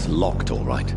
It's locked, all right.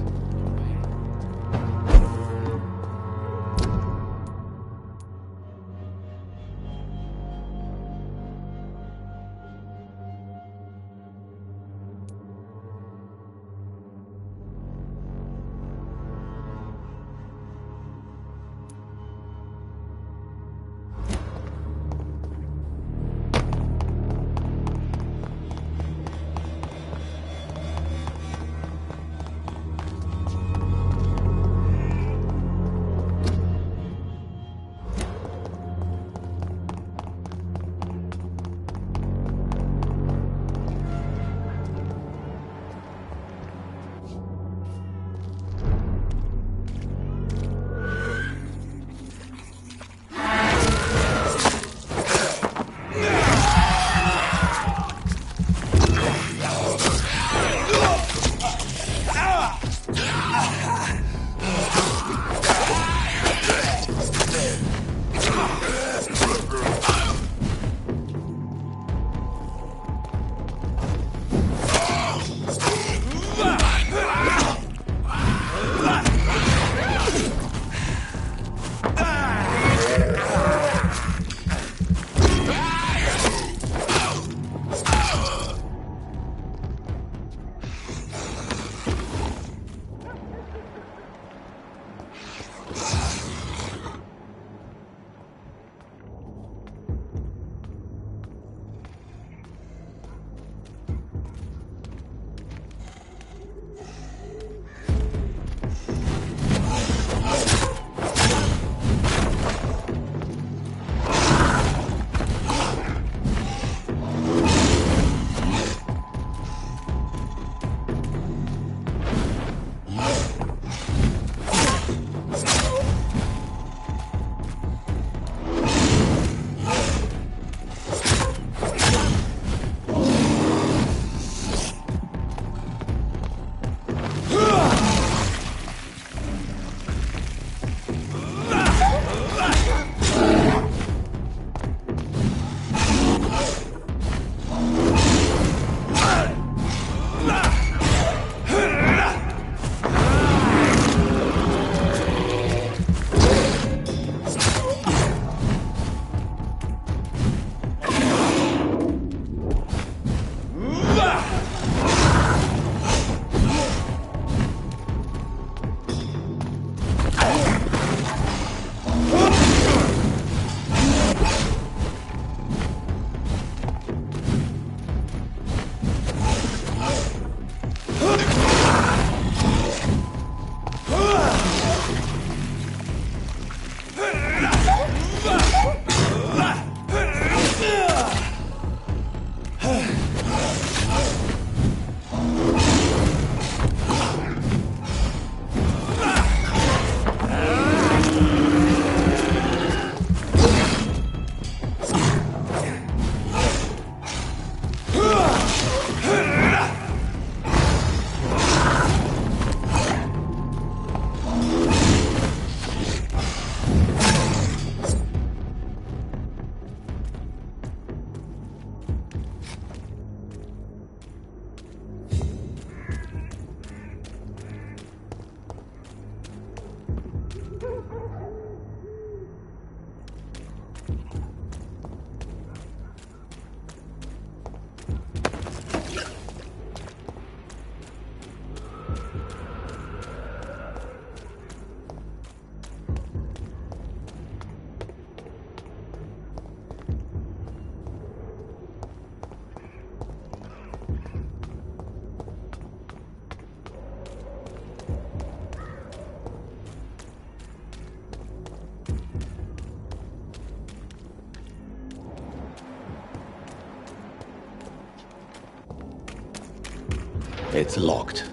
It's locked.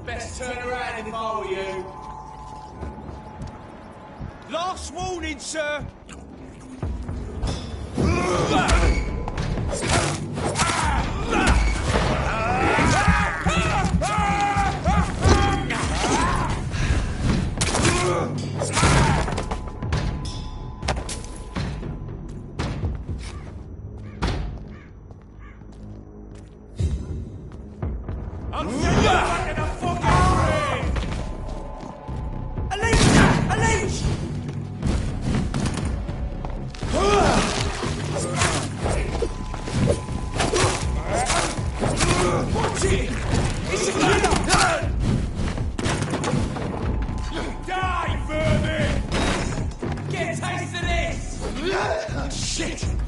Best turn around if I were you. Last warning, sir. Shit!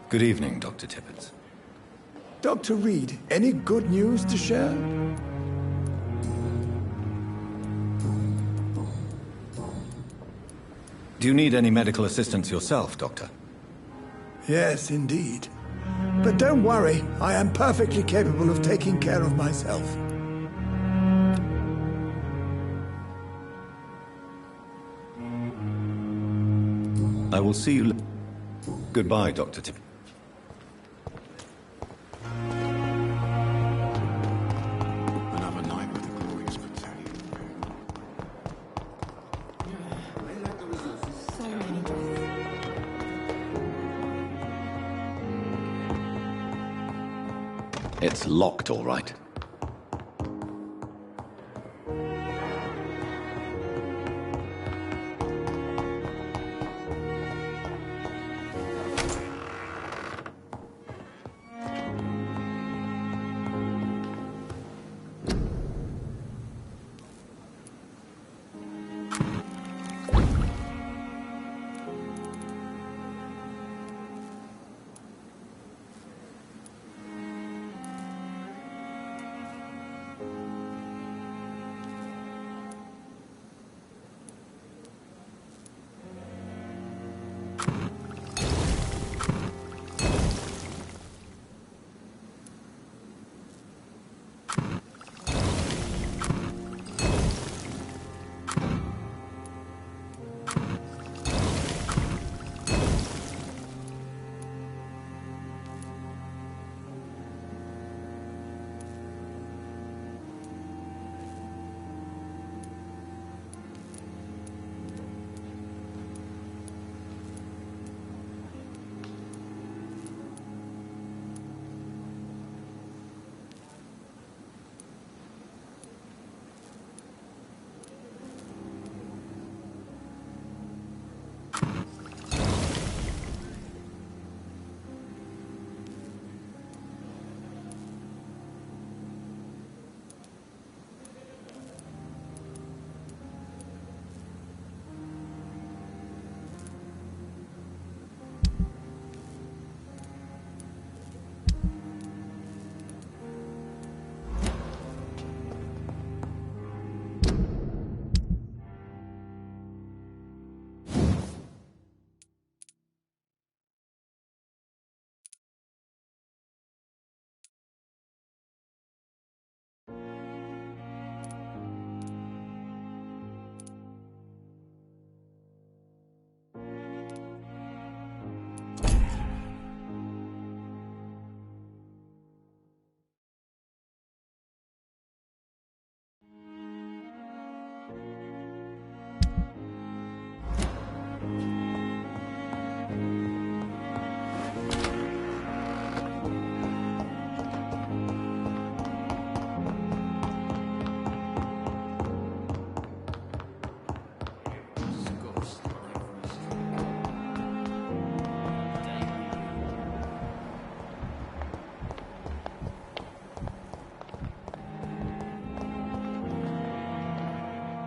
Good evening, Dr. Tippett. Dr. Reed, any good news to share? Do you need any medical assistance yourself, Doctor? Yes, indeed. But don't worry, I am perfectly capable of taking care of myself. I will see you. Goodbye, Dr. Tippett. Another night with the glorious battalion. I like the resources. So many dresses. It's locked, all right.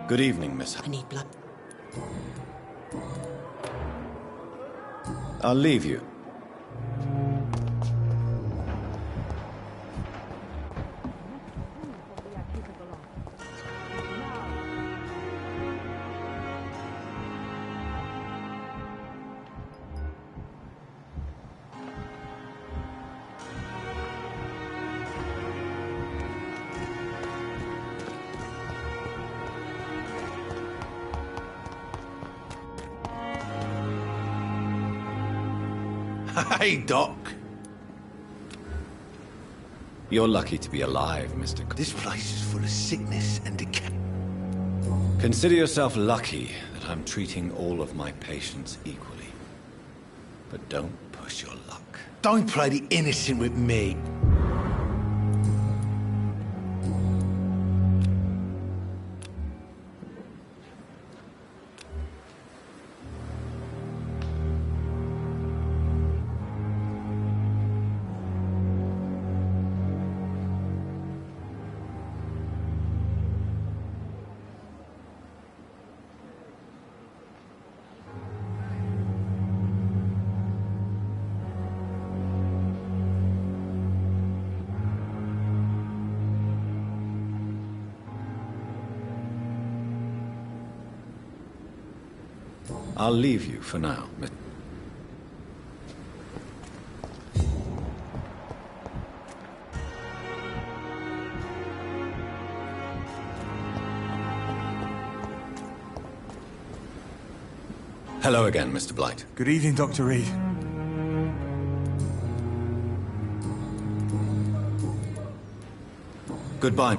Good evening, Miss. I need blood. I'll leave you. Hey, Doc. You're lucky to be alive, Mr. This place is full of sickness and decay. Consider yourself lucky that I'm treating all of my patients equally. But don't push your luck. Don't play the innocent with me. I'll leave you for now. Hello again, Mr. Blight. Good evening, Dr. Reed. Goodbye.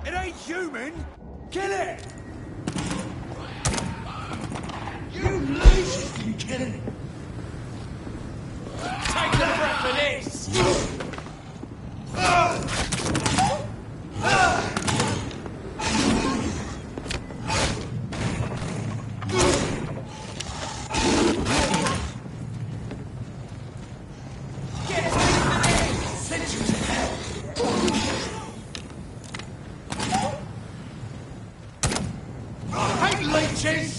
It ain't human! Kill it! You lazy, you kill it. Take the breath of this! Leeches!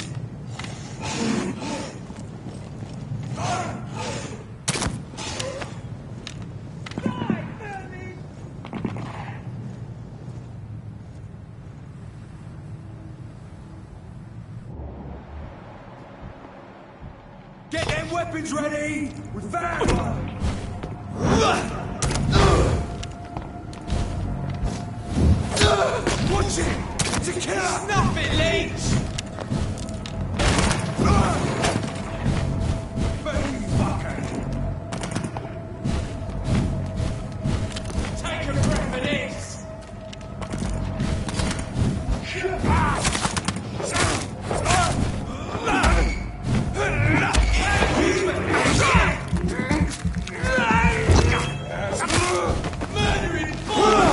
Get them weapons ready! With fire! Watch it! To kill! Snuff it, Leech! Take a breath of this! Murdering boy!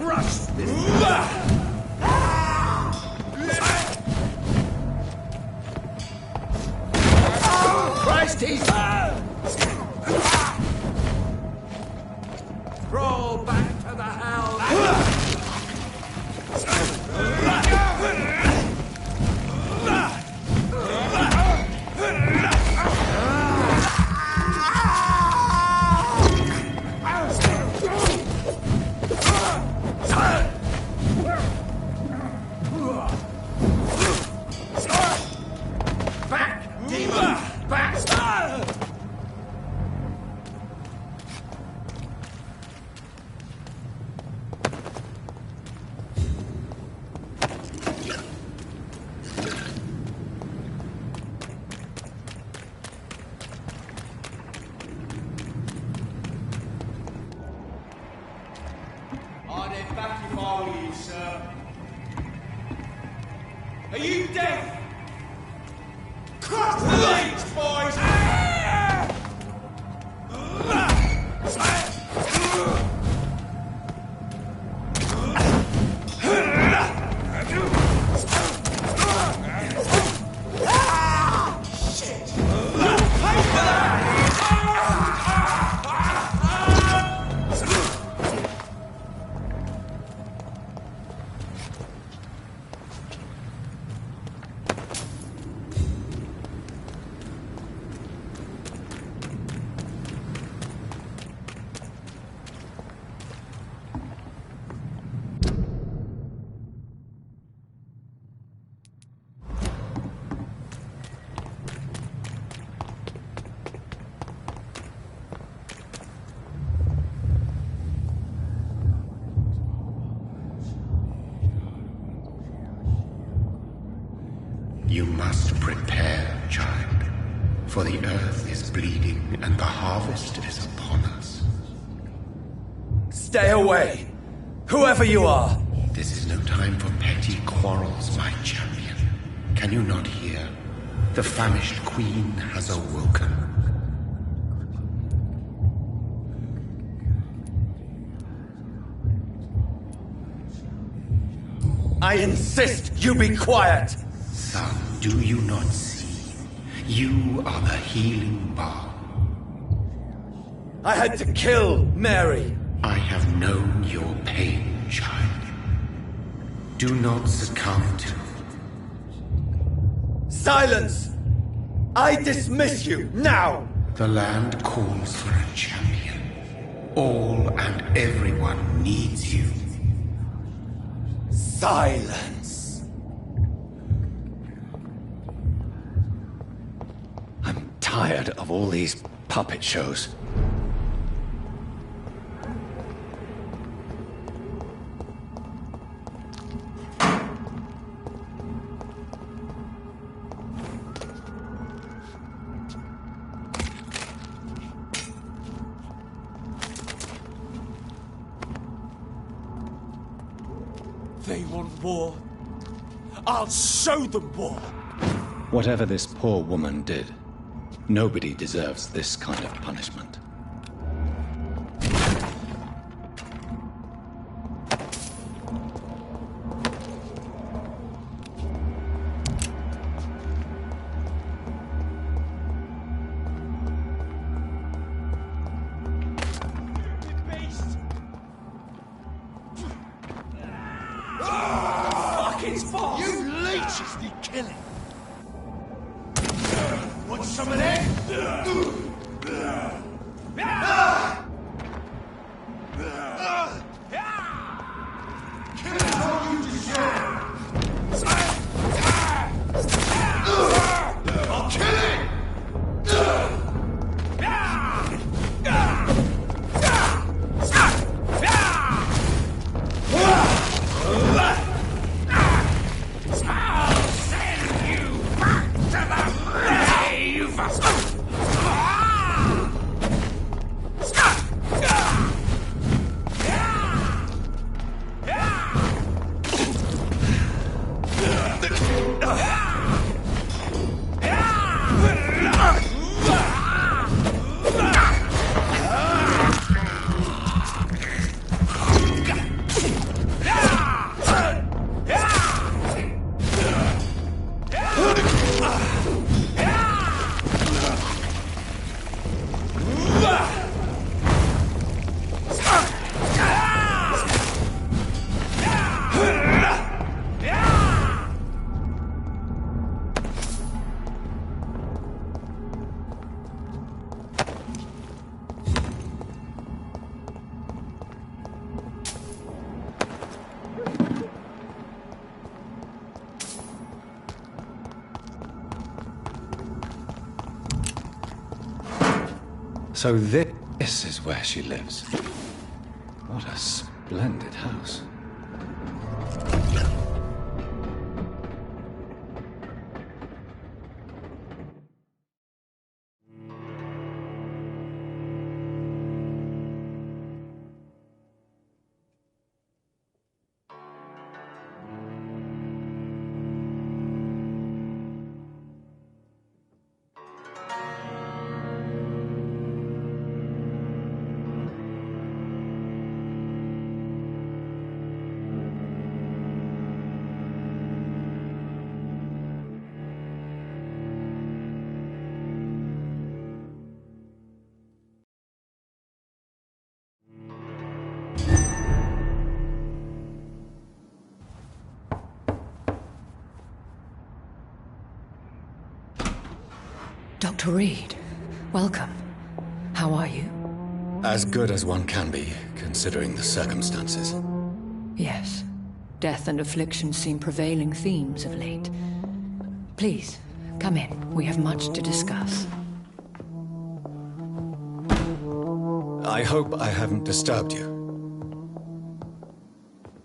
crush this. Christ, he's... Crawl back to the house. Back, demon! Back! I'd head back if I were you, sir. Are you deaf? Cut the legs, boys! You must prepare, child, for the earth is bleeding and the harvest is upon us. Stay away! Whoever you are! This is no time for petty quarrels, my champion. Can you not hear? The famished queen has awoken. I insist you be quiet! Son, do you not see? You are the healing balm. I had to kill Mary! I have known your pain, child. Do not succumb to... Silence! I dismiss you, now! The land calls for a champion. All and everyone needs you. Silence! I'm tired of all these puppet shows. They want war. I'll show them war! Whatever this poor woman did, nobody deserves this kind of punishment. You leeches need killing. Want some of that? Kill it all you deserve. I'll kill it! So this is where she lives. What a splendid house. Dr. Reed, welcome. How are you? As good as one can be, considering the circumstances. Yes. Death and affliction seem prevailing themes of late. Please, come in. We have much to discuss. I hope I haven't disturbed you.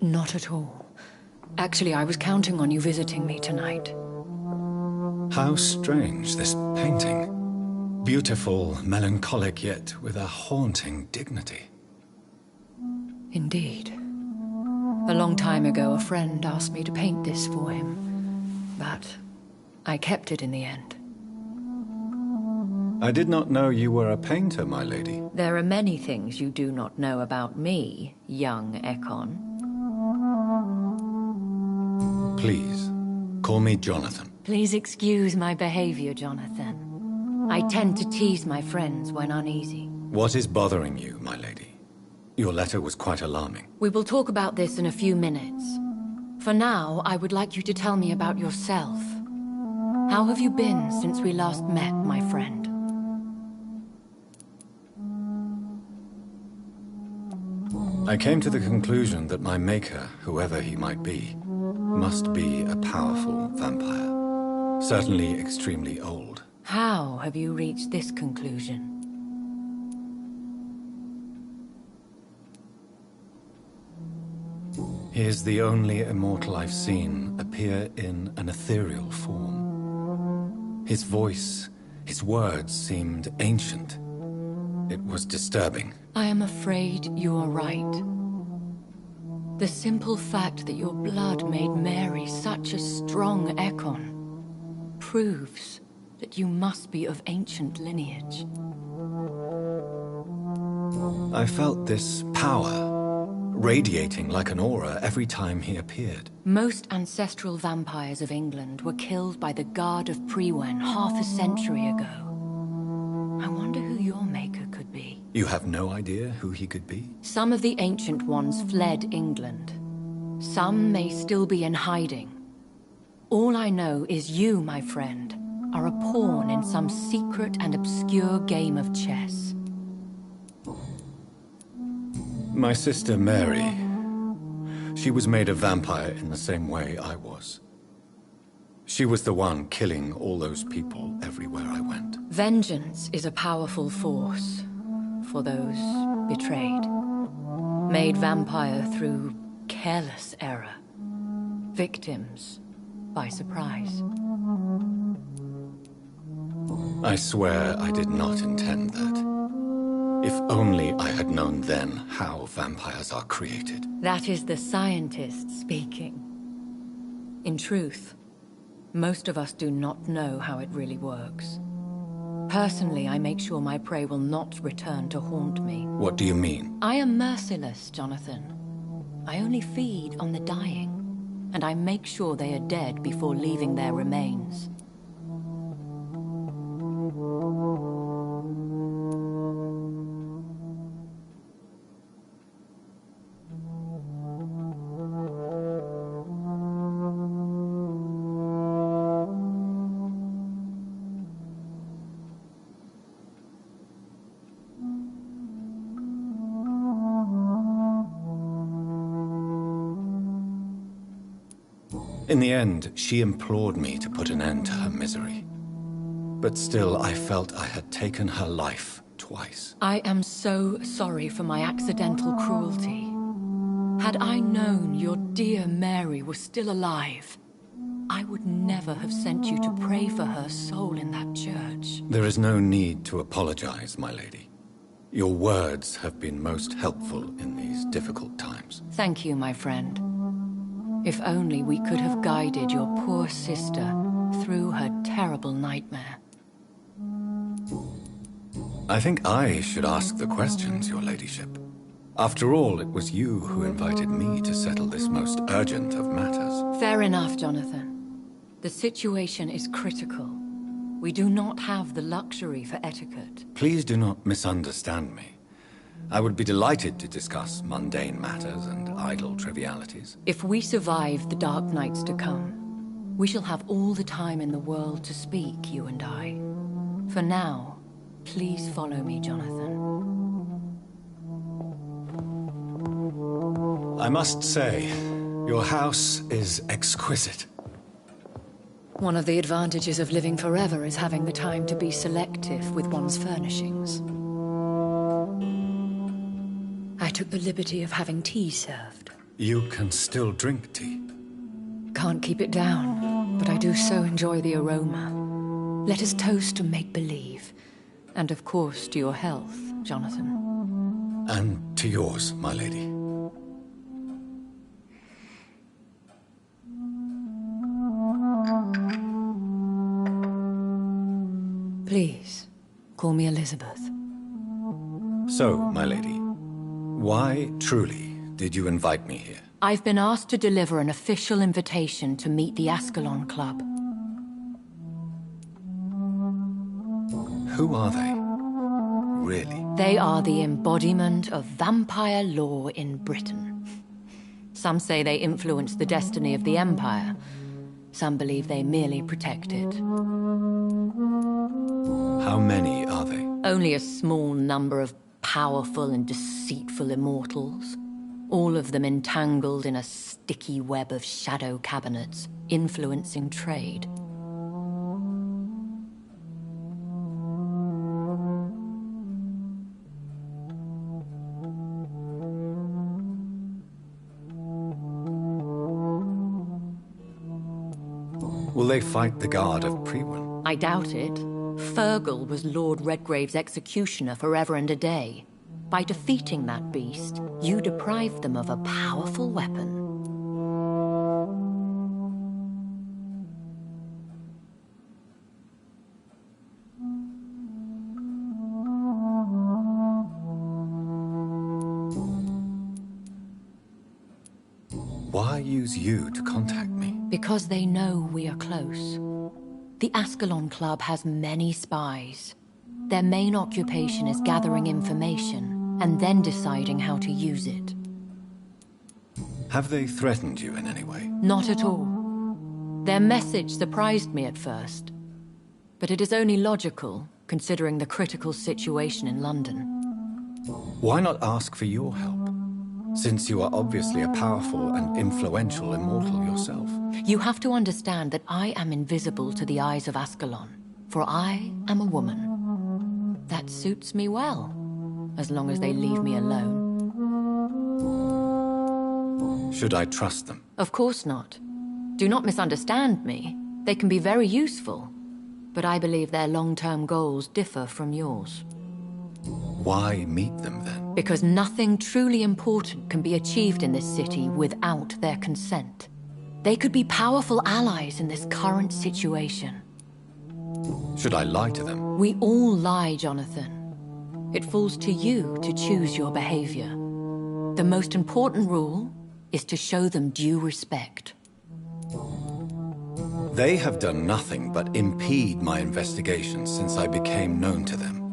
Not at all. Actually, I was counting on you visiting me tonight. How strange, this painting. Beautiful, melancholic, yet with a haunting dignity. Indeed. A long time ago, a friend asked me to paint this for him, but I kept it in the end. I did not know you were a painter, my lady. There are many things you do not know about me, young Ekon. Please, call me Jonathan. Please excuse my behavior, Jonathan. I tend to tease my friends when uneasy. What is bothering you, my lady? Your letter was quite alarming. We will talk about this in a few minutes. For now, I would like you to tell me about yourself. How have you been since we last met, my friend? I came to the conclusion that my maker, whoever he might be, must be a powerful vampire. Certainly extremely old. How have you reached this conclusion? He is the only immortal I've seen appear in an ethereal form. His voice, his words seemed ancient. It was disturbing. I am afraid you are right. The simple fact that your blood made Mary such a strong Ekon proves that you must be of ancient lineage. I felt this power, radiating like an aura every time he appeared. Most ancestral vampires of England were killed by the Guard of Priwen half a century ago. I wonder who your maker could be. You have no idea who he could be? Some of the ancient ones fled England. Some may still be in hiding. All I know is you, my friend, are a pawn in some secret and obscure game of chess. My sister Mary. She was made a vampire in the same way I was. She was the one killing all those people everywhere I went. Vengeance is a powerful force for those betrayed. Made vampire through careless error. Victims by surprise. I swear I did not intend that. If only I had known then how vampires are created. That is the scientist speaking. In truth, most of us do not know how it really works. Personally, I make sure my prey will not return to haunt me. What do you mean? I am merciless, Jonathan. I only feed on the dying, and I make sure they are dead before leaving their remains. In the end, she implored me to put an end to her misery. But still, I felt I had taken her life twice. I am so sorry for my accidental cruelty. Had I known your dear Mary was still alive, I would never have sent you to pray for her soul in that church. There is no need to apologize, my lady. Your words have been most helpful in these difficult times. Thank you, my friend. If only we could have guided your poor sister through her terrible nightmare. I think I should ask the questions, your ladyship. After all, it was you who invited me to settle this most urgent of matters. Fair enough, Jonathan. The situation is critical. We do not have the luxury for etiquette. Please do not misunderstand me. I would be delighted to discuss mundane matters and idle trivialities. If we survive the dark nights to come, we shall have all the time in the world to speak, you and I. For now, please follow me, Jonathan. I must say, your house is exquisite. One of the advantages of living forever is having the time to be selective with one's furnishings. I took the liberty of having tea served. You can still drink tea. Can't keep it down, but I do so enjoy the aroma. Let us toast to make-believe. And of course, to your health, Jonathan. And to yours, my lady. Please, call me Elizabeth. So, my lady, why, truly, did you invite me here? I've been asked to deliver an official invitation to meet the Ascalon Club. Who are they? Really? They are the embodiment of vampire law in Britain. Some say they influence the destiny of the Empire. Some believe they merely protect it. How many are they? Only a small number of powerful and deceitful immortals. All of them entangled in a sticky web of shadow cabinets, influencing trade. Will they fight the guard of Priwen? I doubt it. Fergal was Lord Redgrave's executioner forever and a day. By defeating that beast, you deprived them of a powerful weapon. Why use you to contact me? Because they know we are close. The Ascalon Club has many spies. Their main occupation is gathering information and then deciding how to use it. Have they threatened you in any way? Not at all. Their message surprised me at first. But it is only logical, considering the critical situation in London. Why not ask for your help? Since you are obviously a powerful and influential immortal yourself. You have to understand that I am invisible to the eyes of Ascalon, for I am a woman. That suits me well, as long as they leave me alone. Should I trust them? Of course not. Do not misunderstand me. They can be very useful, but I believe their long-term goals differ from yours. Why meet them then? Because nothing truly important can be achieved in this city without their consent. They could be powerful allies in this current situation. Should I lie to them? We all lie, Jonathan. It falls to you to choose your behavior. The most important rule is to show them due respect. They have done nothing but impede my investigation since I became known to them.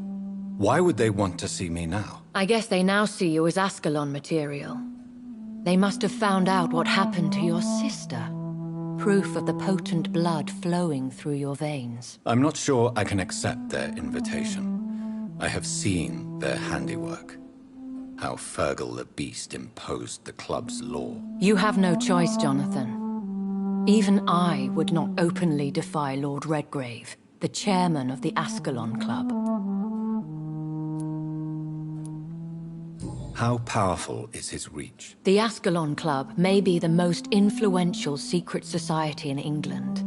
Why would they want to see me now? I guess they now see you as Ascalon material. They must have found out what happened to your sister. Proof of the potent blood flowing through your veins. I'm not sure I can accept their invitation. I have seen their handiwork. How Fergal the Beast imposed the club's law. You have no choice, Jonathan. Even I would not openly defy Lord Redgrave, the chairman of the Ascalon Club. How powerful is his reach? The Ascalon Club may be the most influential secret society in England.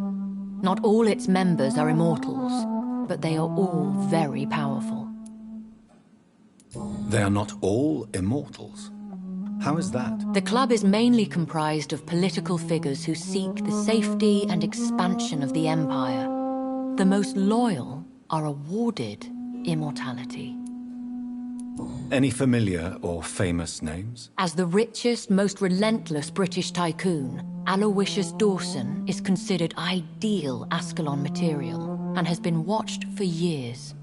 Not all its members are immortals, but they are all very powerful. They are not all immortals. How is that? The club is mainly comprised of political figures who seek the safety and expansion of the Empire. The most loyal are awarded immortality. Any familiar or famous names? As the richest, most relentless British tycoon, Aloysius Dawson is considered ideal Ascalon material and has been watched for years.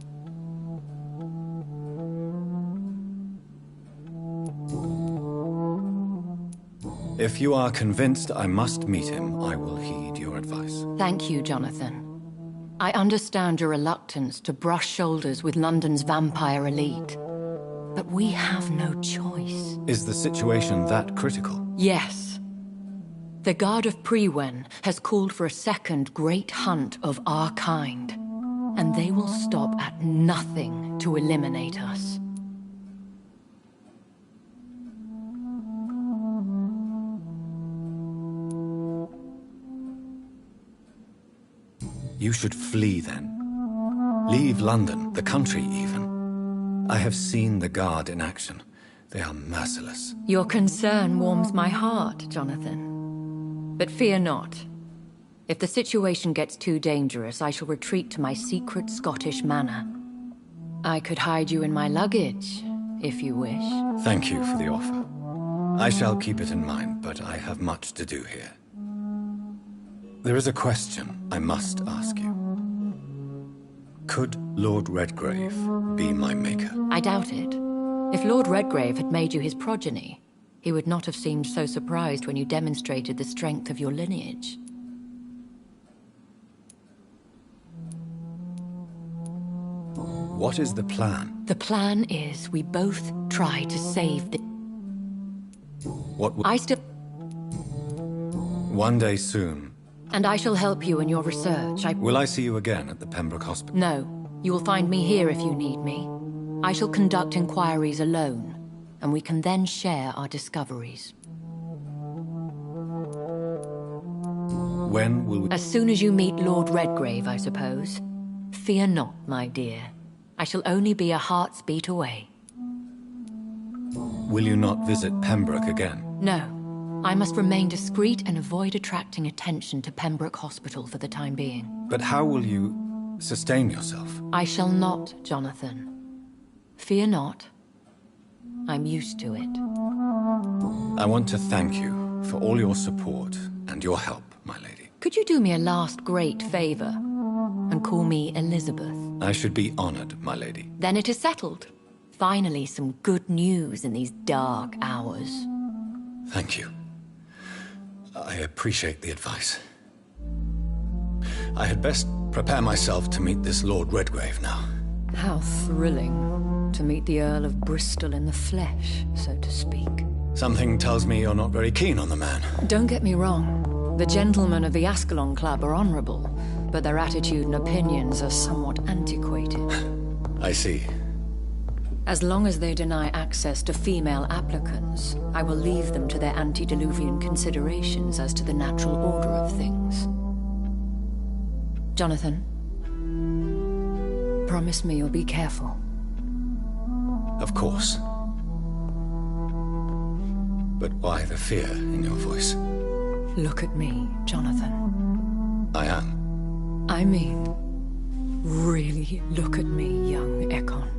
If you are convinced I must meet him, I will heed your advice. Thank you, Jonathan. I understand your reluctance to brush shoulders with London's vampire elite. But we have no choice. Is the situation that critical? Yes. The Guard of Prewen has called for a second great hunt of our kind, and they will stop at nothing to eliminate us. You should flee then. Leave London, the country even. I have seen the Guard in action. They are merciless. Your concern warms my heart, Jonathan. But fear not. If the situation gets too dangerous, I shall retreat to my secret Scottish manor. I could hide you in my luggage, if you wish. Thank you for the offer. I shall keep it in mind, but I have much to do here. There is a question I must ask you. Could Lord Redgrave be my maker? I doubt it. If Lord Redgrave had made you his progeny, he would not have seemed so surprised when you demonstrated the strength of your lineage. What is the plan? The plan is we both try to save the... What will... I still... One day soon. And I shall help you in your research. Will I see you again at the Pembroke Hospital? No. You will find me here if you need me. I shall conduct inquiries alone, and we can then share our discoveries. When will we... As soon as you meet Lord Redgrave, I suppose. Fear not, my dear. I shall only be a heart's beat away. Will you not visit Pembroke again? No. I must remain discreet and avoid attracting attention to Pembroke Hospital for the time being. But how will you sustain yourself? I shall not, Jonathan. Fear not. I'm used to it. I want to thank you for all your support and your help, my lady. Could you do me a last great favor and call me Elizabeth? I should be honored, my lady. Then it is settled. Finally, some good news in these dark hours. Thank you. I appreciate the advice. I had best prepare myself to meet this Lord Redgrave now. How thrilling to meet the Earl of Bristol in the flesh, so to speak. Something tells me you're not very keen on the man. Don't get me wrong. The gentlemen of the Ascalon Club are honorable, but their attitude and opinions are somewhat antiquated. I see. As long as they deny access to female applicants, I will leave them to their antediluvian considerations as to the natural order of things. Jonathan, promise me you'll be careful. Of course. But why the fear in your voice? Look at me, Jonathan. I am. I mean, really look at me, young Ekon.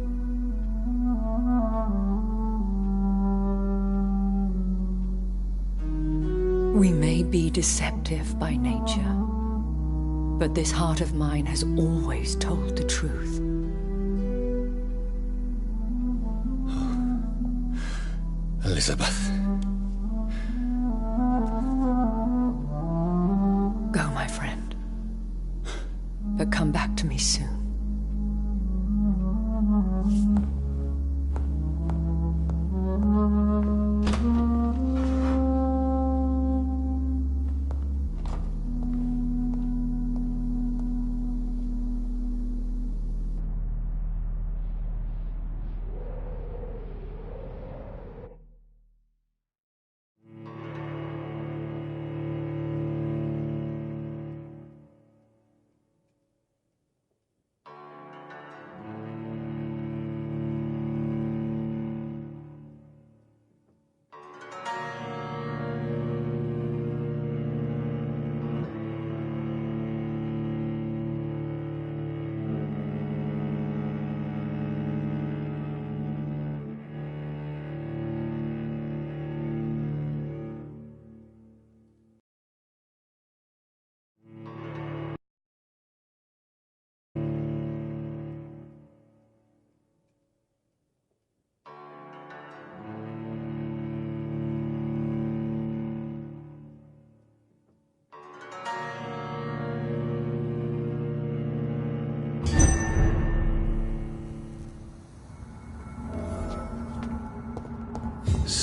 We may be deceptive by nature, but this heart of mine has always told the truth. Elizabeth. Go, my friend. But come back to me soon.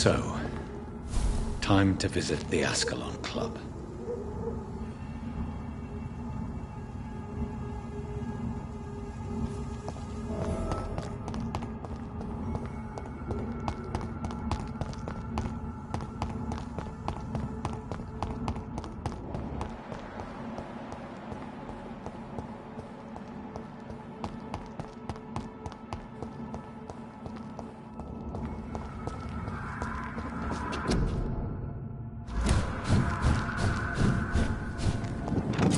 So, time to visit the Ascalon Club.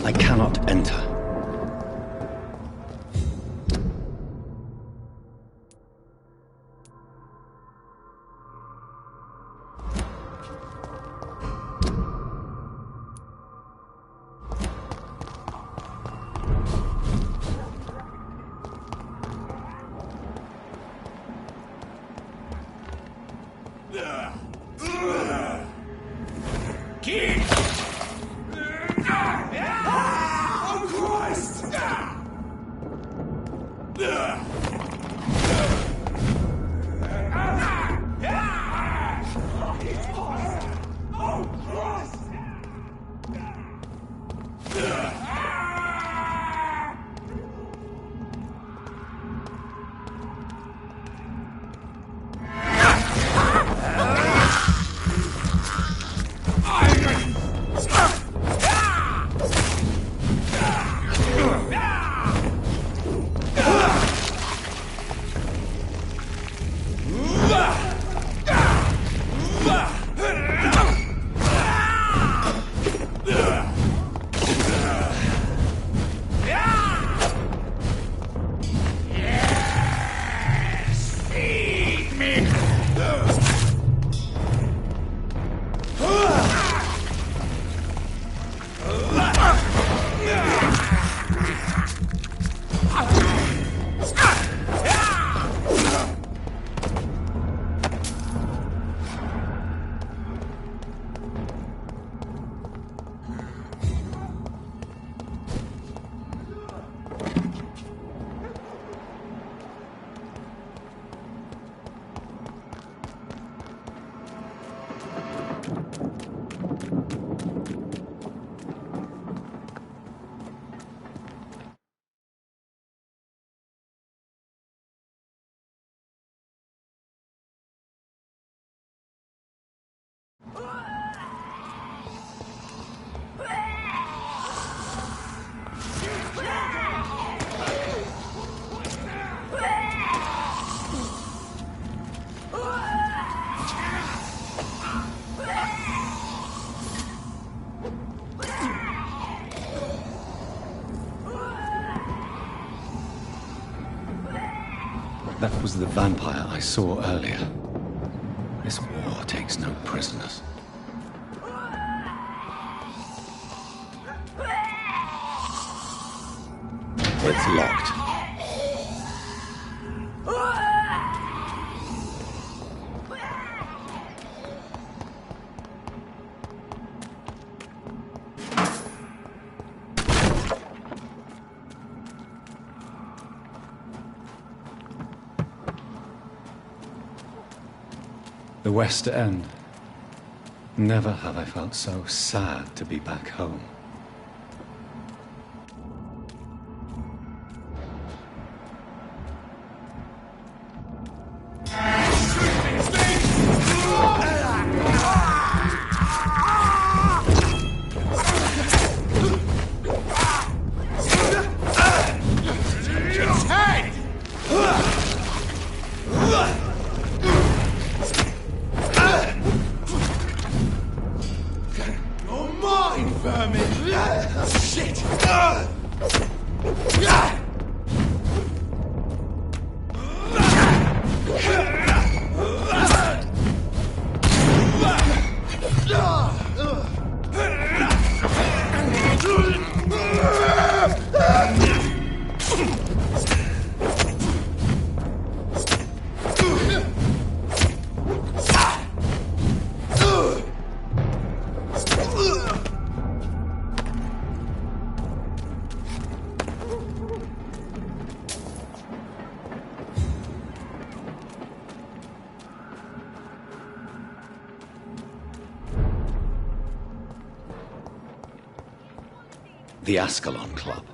I cannot enter. That was the vampire I saw earlier. This war takes no prisoners. It's locked. The West End. Never have I felt so sad to be back home. You're mine, vermin! The Ascalon Club.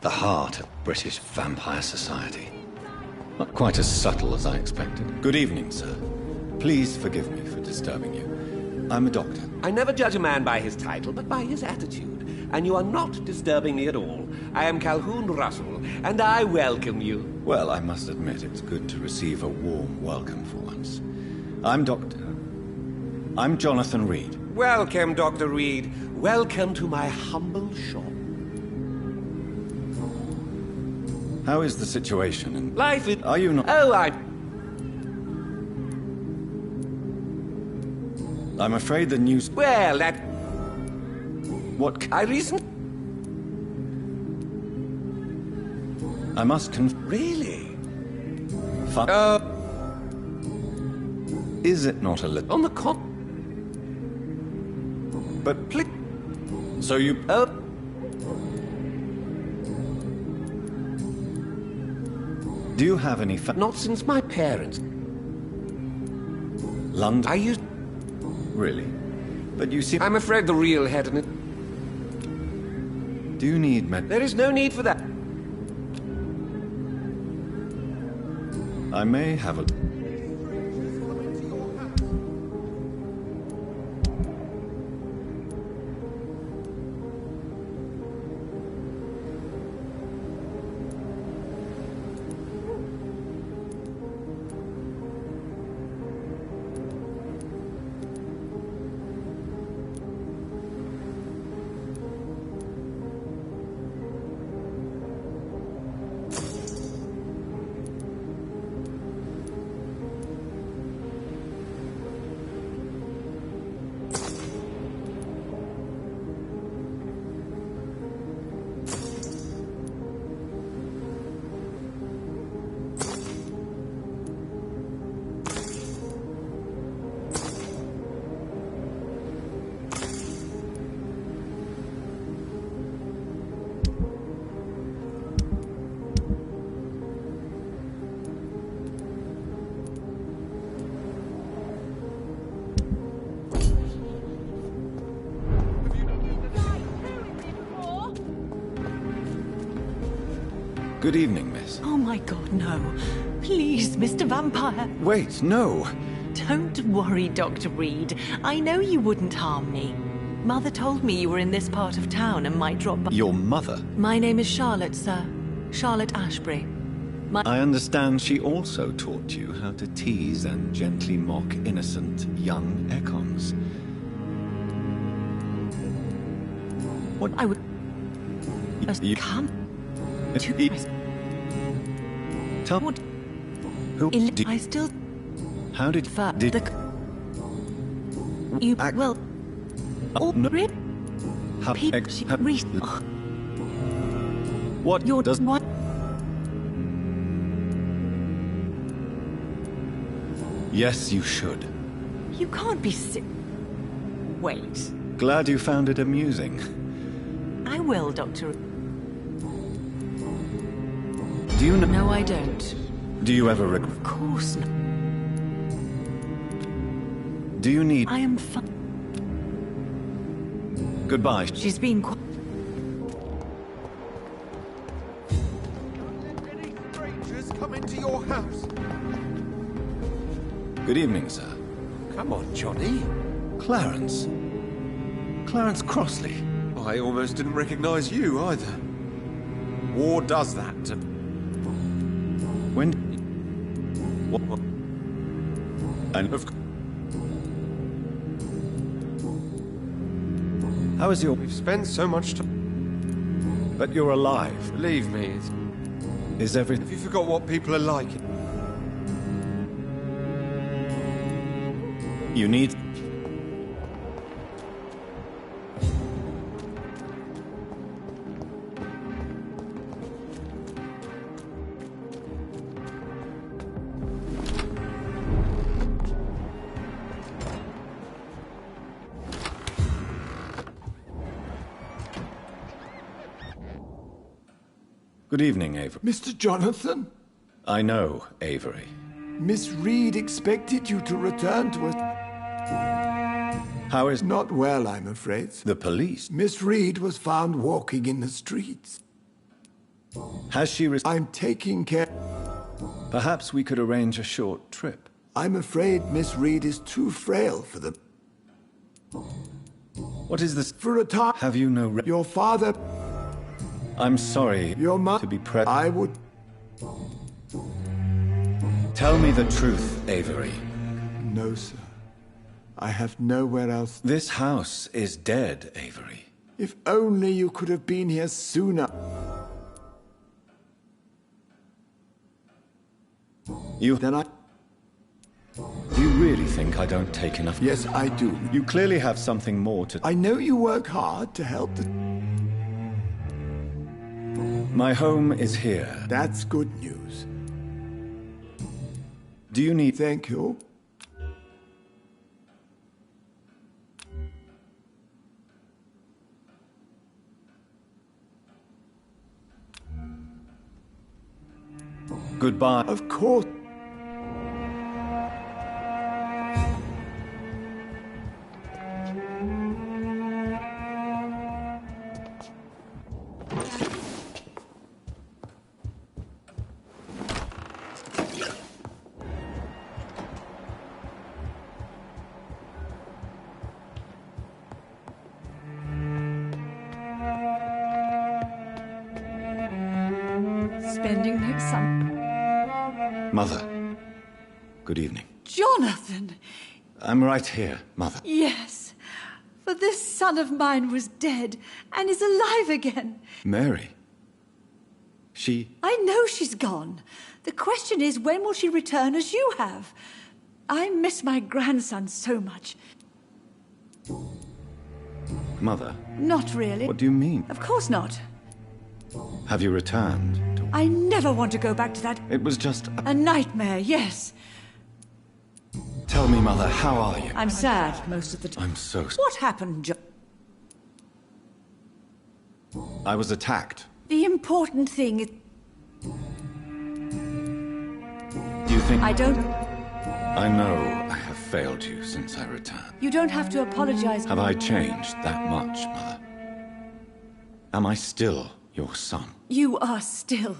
The heart of British vampire society. Not quite as subtle as I expected. Good evening, sir. Please forgive me for disturbing you. I'm a doctor. I never judge a man by his title, but by his attitude. And you are not disturbing me at all. I am Calhoun Russell, and I welcome you. Well, I must admit it's good to receive a warm welcome for once. I'm Jonathan Reed. Welcome, Dr. Reed. Welcome to my humble shop. How is the situation in... Life is... Are you not... Oh, I'm afraid the news... Well, that... What... I must Really? Is it not a little... On the But please... So you... Do you have any Not since my parents. London? I used... Really? But you seem... I'm afraid the real head in it... Do you need There is no need for that. I may have a... Good evening, miss. Oh my god, no. Please, Mr. Vampire. Wait, no. Don't worry, Dr. Reed. I know you wouldn't harm me. Mother told me you were in this part of town and might drop by. Your mother? My name is Charlotte, sir. Charlotte Ashbury. I understand she also taught you how to tease and gently mock innocent young Ekons. What I would... You... Come... Tell What... Who did... I still... How did... Did... You... Act... Well... Oh, no. Rip... How... What Your... does... What... Yes, you should. You can't be Wait. Glad you found it amusing. I will, Doctor. Do you know... No, I don't. Do you ever regret... Of course not. Do you need... I am fine. Goodbye. She's been quite... Don't let any strangers come into your house. Good evening, sir. Come on, Johnny. Clarence. Clarence Crossley. I almost didn't recognize you either. War does that to... When... What? And of... How is your... We've spent so much time... But you're alive. Believe me, it's... Is everything... Have you forgot what people are like? You need... Good evening, Avery. Mr. Jonathan? I know, Avery. Miss Reed expected you to return to us. How is... Not well, I'm afraid. The police? Miss Reed was found walking in the streets. Has she... I'm taking care... Perhaps we could arrange a short trip. I'm afraid Miss Reed is too frail for them. What is this? For a time... Have you no... Your father... I'm sorry Your mother... to be present. I would... Tell me the truth, Avery. No, sir. I have nowhere else. This house is dead, Avery. If only you could have been here sooner. Then I... Do you really think I don't take enough... Yes, I do. You clearly have something more to... I know you work hard to help the... My home is here. That's good news. Do you need... Thank you. Goodbye. Of course. Spending next summer. Mother. Good evening. Jonathan! I'm right here, Mother. Yes. For this son of mine was dead and is alive again. Mary. She... I know she's gone. The question is, when will she return as you have? I miss my grandson so much. Mother. Not really. What do you mean? Of course not. Have you returned to... I never want to go back to that. It was just... A nightmare, yes. Tell me, Mother, how are you? I'm sad most of the time. I'm so... What happened, John? I was attacked. The important thing is... Do you think... I don't... I know I have failed you since I returned. You don't have to apologize. Have I changed that much, Mother? Am I still your son? You are still...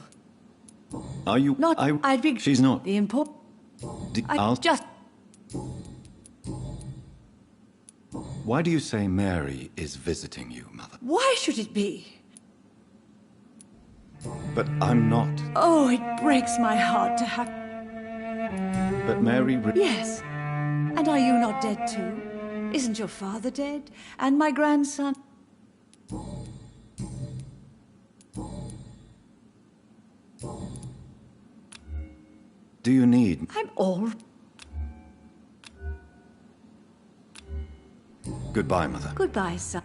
Are you... Not... I'd be... She's not... The important... I'll... just... Why do you say Mary is visiting you, Mother? Why should it be? But I'm not. Oh, it breaks my heart to have... But Mary... Yes. And are you not dead too? Isn't your father dead? And my grandson? Do you need... I'm all... Goodbye, Mother. Goodbye, son.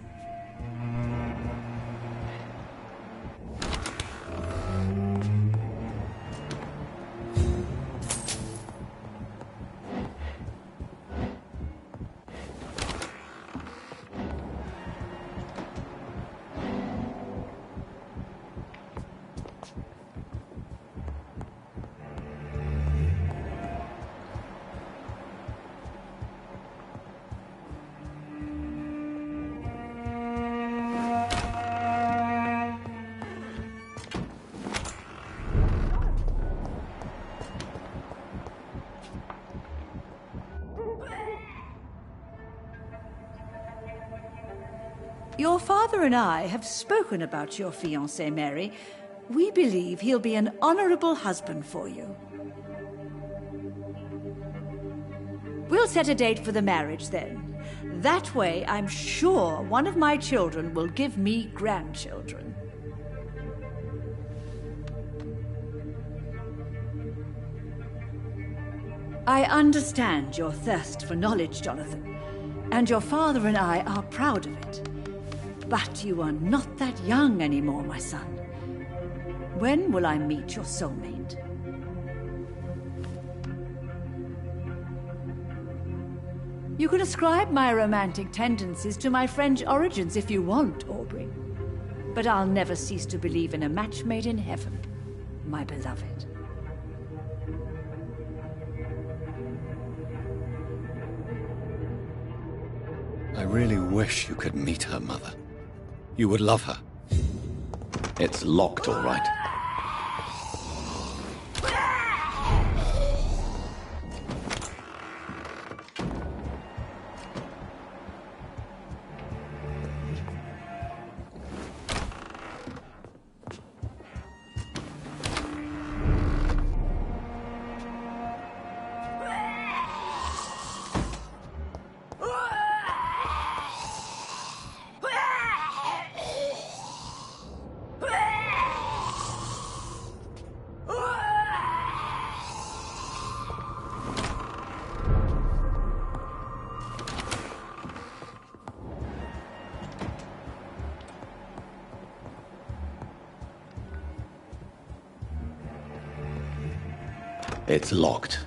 Your father and I have spoken about your fiancé, Mary. We believe he'll be an honorable husband for you. We'll set a date for the marriage then. That way, I'm sure one of my children will give me grandchildren. I understand your thirst for knowledge, Jonathan, and your father and I are proud of it. But you are not that young anymore, my son. When will I meet your soulmate? You can ascribe my romantic tendencies to my French origins if you want, Aubrey. But I'll never cease to believe in a match made in heaven, my beloved. I really wish you could meet her, Mother. You would love her. It's locked, all right. It's locked.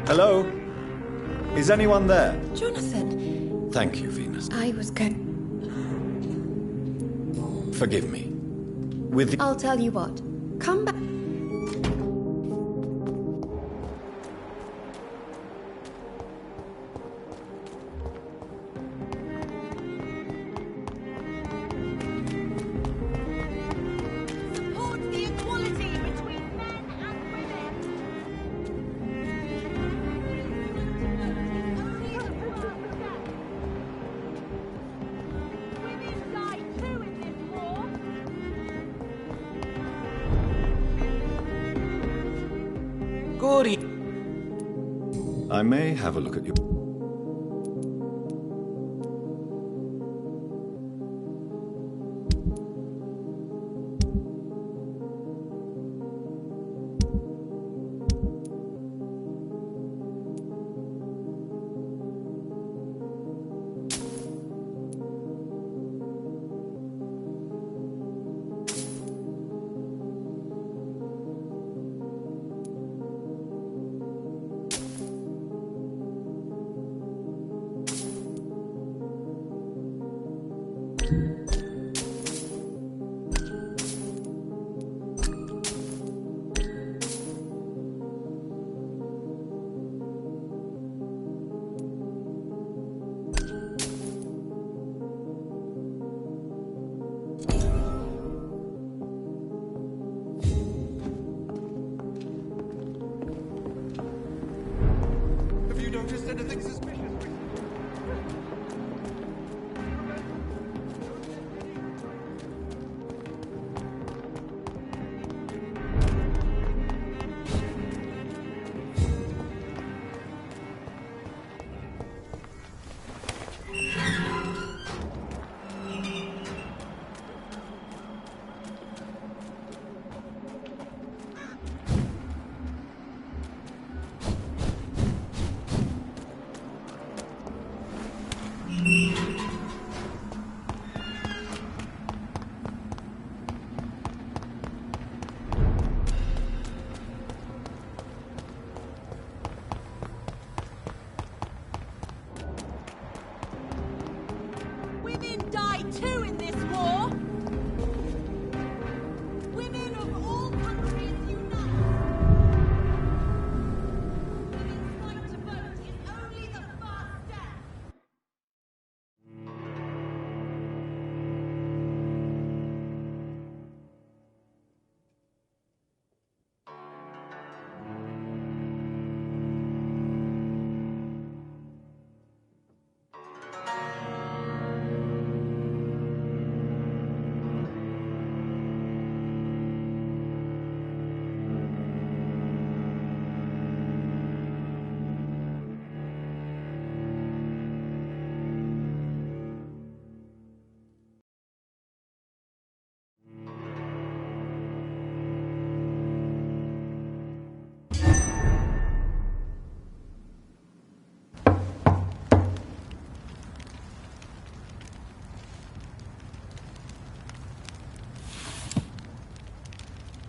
Hello? Is anyone there? Jonathan. Thank you, Venus. I was going... Forgive me. I'll tell you what. Come back. Support the equality between men and women. Women die too in this war. Goody. I may have a look at you. Have you noticed anything suspicious? Women die too in this war.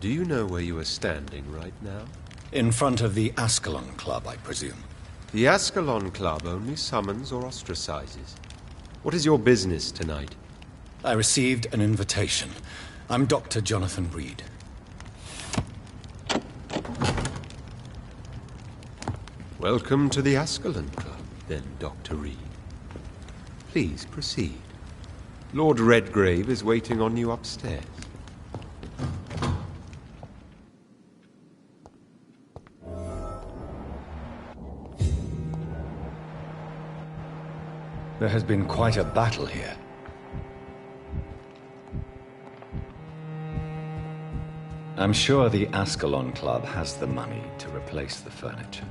Do you know where you are standing right now? In front of the Ascalon Club, I presume. The Ascalon Club only summons or ostracizes. What is your business tonight? I received an invitation. I'm Dr. Jonathan Reed. Welcome to the Ascalon Club, then, Dr. Reed. Please proceed. Lord Redgrave is waiting on you upstairs. There has been quite a battle here. I'm sure the Ascalon Club has the money to replace the furniture.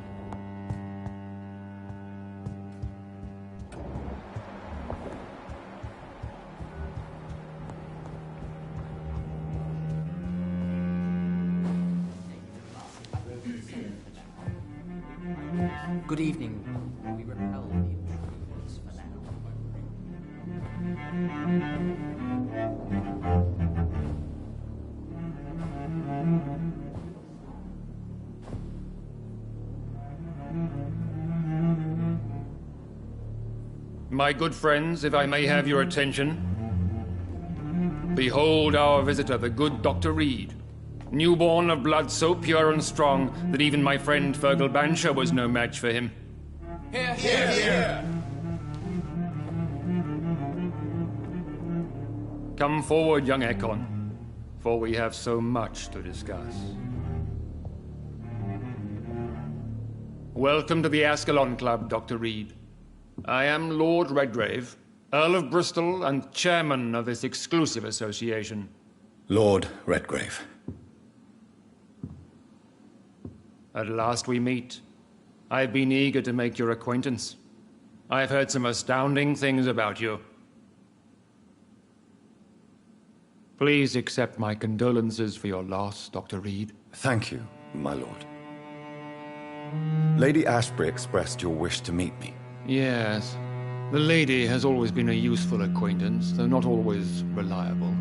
Good evening. We repel the intruders for now. My good friends, if I may have your attention. Behold our visitor, the good Dr. Reed. Newborn of blood so pure and strong that even my friend Fergal Bansher was no match for him. Here, here, here! Come forward, young Ekon, for we have so much to discuss. Welcome to the Ascalon Club, Dr. Reed. I am Lord Redgrave, Earl of Bristol and chairman of this exclusive association. Lord Redgrave. At last we meet. I've been eager to make your acquaintance. I've heard some astounding things about you. Please accept my condolences for your loss, Dr. Reed. Thank you, my lord. Lady Ashbury expressed your wish to meet me. Yes. The lady has always been a useful acquaintance, though not always reliable.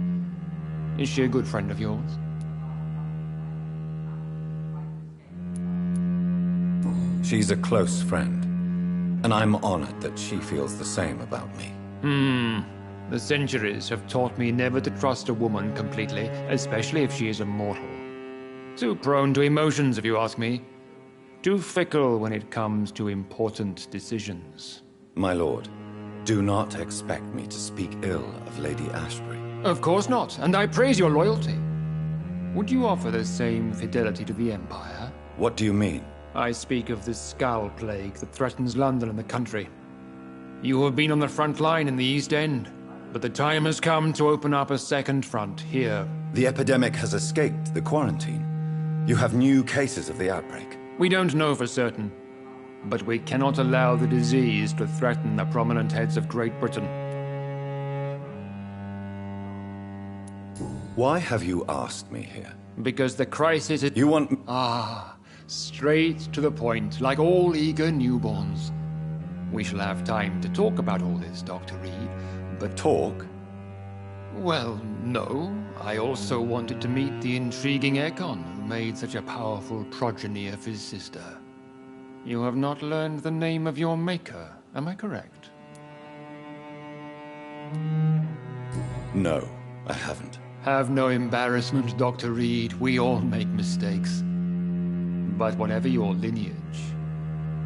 Is she a good friend of yours? She's a close friend, and I'm honored that she feels the same about me. The centuries have taught me never to trust a woman completely, especially if she is a mortal. Too prone to emotions, if you ask me. Too fickle when it comes to important decisions. My lord, do not expect me to speak ill of Lady Ashbury. Of course not, and I praise your loyalty. Would you offer the same fidelity to the Empire? What do you mean? I speak of the Skull Plague that threatens London and the country. You have been on the front line in the East End, but the time has come to open up a second front here. The epidemic has escaped the quarantine. You have new cases of the outbreak. We don't know for certain, but we cannot allow the disease to threaten the prominent heads of Great Britain. Why have you asked me here? Because the crisis is... You want... Straight to the point, like all eager newborns. We shall have time to talk about all this, Dr. Reed, but... Talk? Well, no. I also wanted to meet the intriguing Ekon, who made such a powerful progeny of his sister. You have not learned the name of your maker, am I correct? No, I haven't. Have no embarrassment, Dr. Reed. We all make mistakes. But whatever your lineage,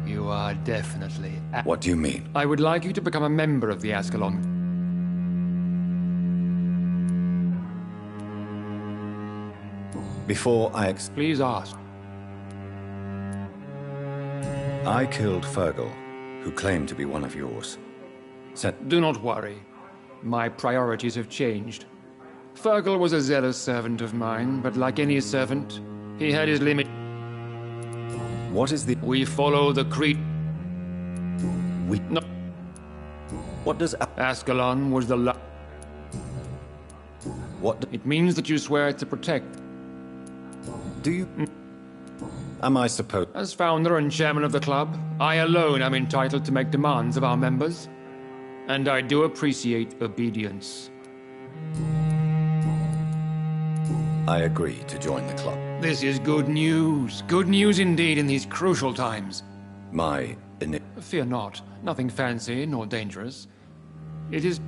you are definitely... What do you mean? I would like you to become a member of the Ascalon. Before I Please ask. I killed Fergal, who claimed to be one of yours. Do not worry. My priorities have changed. Fergal was a zealous servant of mine, but like any servant, he had his limit. What is the... We follow the creed... No. What does... Ascalon was the What... It means that you swear to protect. Do you... Am I supposed... As founder and chairman of the club, I alone am entitled to make demands of our members. And I do appreciate obedience. I agree to join the club. This is good news. Good news indeed in these crucial times. Fear not. Nothing fancy nor dangerous. It is...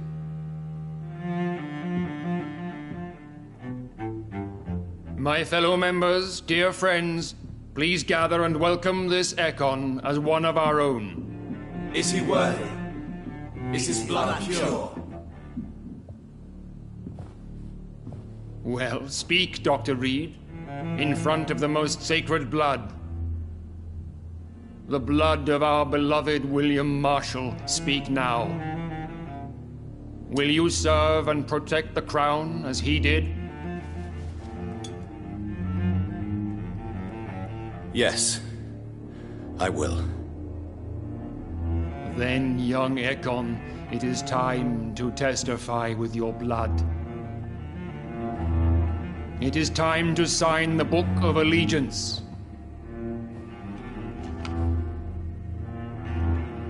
My fellow members, dear friends, please gather and welcome this Ekon as one of our own. Is he worthy? Is his blood pure? Well, speak, Dr. Reed, in front of the most sacred blood. The blood of our beloved William Marshall, speak now. Will you serve and protect the crown as he did? Yes, I will. Then, young Ekon, it is time to testify with your blood. It is time to sign the Book of Allegiance.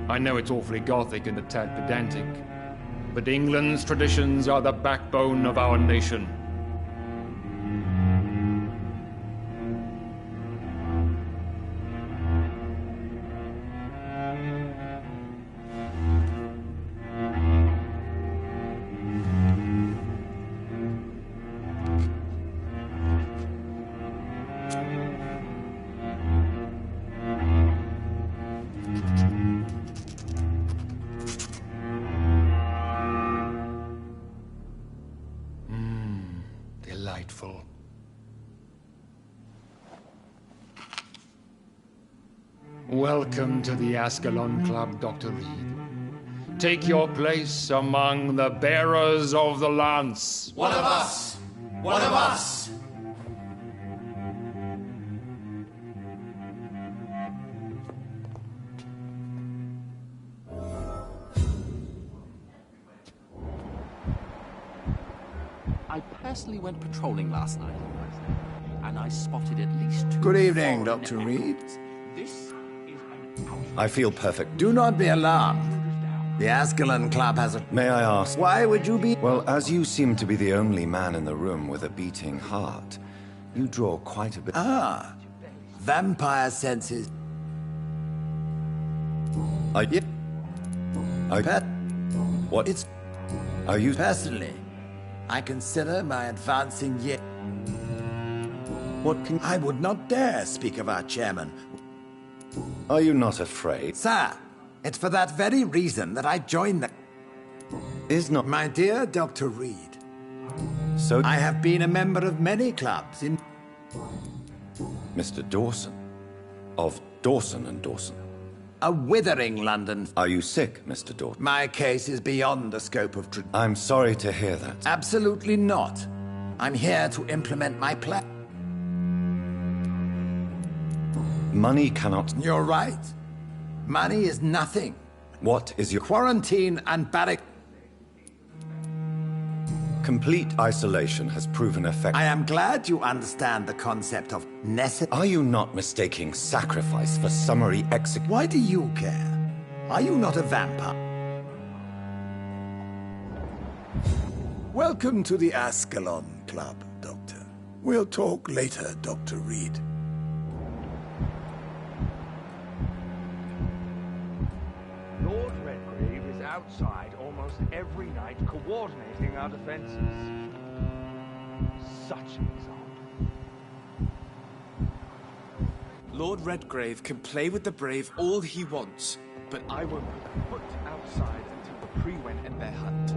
I know it's awfully gothic and a tad pedantic, but England's traditions are the backbone of our nation. Delightful. Welcome to the Ascalon Club, Dr. Reed. Take your place among the bearers of the lance. One of us! One of us! I personally went patrolling last night, and I spotted at least 2... Good evening, Dr. Reed. This is I feel perfect. Do not be alarmed. The Ascalon Club has a... May I ask? Why would you be... Well, as you seem to be the only man in the room with a beating heart, you draw quite a bit... Ah, vampire senses. What? It's... Are you... Personally, I consider my advancing year... What can... I would not dare speak of our chairman. Are you not afraid? Sir, it's for that very reason that I joined the... Is not... My dear Dr. Reed, So... I have been a member of many clubs in... Mr. Dawson. Of Dawson and Dawson. A withering London... Are you sick, Mr. Dawson? My case is beyond the scope of... I'm sorry to hear that. Absolutely not. I'm here to implement my plan. Money cannot... You're right. Money is nothing. What is your... Quarantine and barrack... Complete isolation has proven effective. I am glad you understand the concept of necessity. Are you not mistaking sacrifice for summary execution? Why do you care? Are you not a vampire? Welcome to the Ascalon Club, Doctor. We'll talk later, Dr. Reed. Lord Redgrave is outside almost every night coordinating our defenses. Such an example. Lord Redgrave can play with the brave all he wants, but I won't put a foot outside until the Pre-Wen end their hunt.